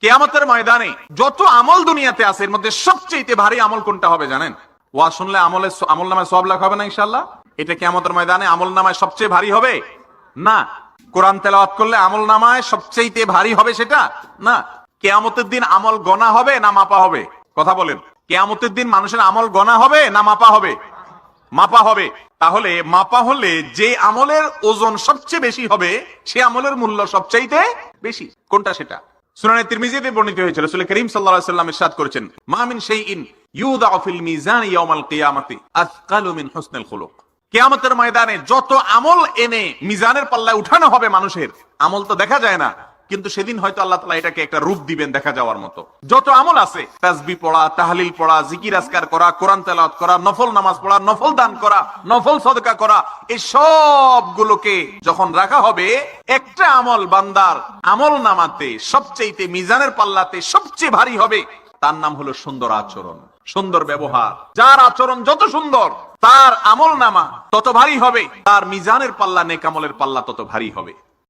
কিয়ামতের ময়দানে যত আমল দুনিয়াতে আছে এর মধ্যে সবচেয়ে ভারী আমল কোনটা হবে জানেন? ওয়াজ শুনলে আমল নামায় সওয়াব লেখা হবে না ইনশাআল্লাহ? এটা কিয়ামতের ময়দানে আমল নামায় সবচেয়ে ভারী হবে না। কোরআন তেলাওয়াত করলে আমল নামায় সবচেয়ে ভারী হবে সেটা না। কিয়ামতের দিন আমল গণা হবে না মাপা হবে? কথা বলেন। কিয়ামতের দিন মানুষের আমল গণা হবে না মাপা হবে? মাপা হবে। তাহলে মাপা হলে যে আমলের ওজন সবচেয়ে বেশি হবে সে আমলের মূল্য সবচাইতে বেশি। কোনটা সেটা? সুনানে তিরমিজিতে বর্ণিত হয়েছে, রাসূল করিম সাল্লাল্লাহু আলাইহি ওয়াসাল্লাম ইরশাদ করেছেন, মা মিন শাইইন ইউদাউ ফিল মিজান ইয়াউমাল কিয়ামাতি আসকালু মিন হুসনিল খুলুক। কিয়ামতের ময়দানে যত আমল এনে মিজানের পাল্লায় উঠানো হবে মানুষের, আমল তো দেখা যায় না, কিন্তু সেদিন হয়তো আল্লাহ তাআলা এটাকে একটা রূপ দিবেন দেখা যাওয়ার মতো। যত আমল আছে, তাসবিহ পড়া, তাহলিল পড়া, জিকির আজকার করা, কোরআন তেলাওয়াত করা, নফল নামাজ পড়া, নফল দান করা, নফল সাদকা করা, এই সবগুলোকে যখন রাখা হবে, একটা আমল বান্দার আমল নামাতে সবচেয়ে মিজানের পাল্লাতে সবচেয়ে ভারী হবে, তার নাম হলো সুন্দর আচরণ, সুন্দর ব্যবহার। যার আচরণ যত সুন্দর তার আমল নামা তত ভারী হবে, তার মিজানের পাল্লা নেক আমলের পাল্লা তত ভারী হবে।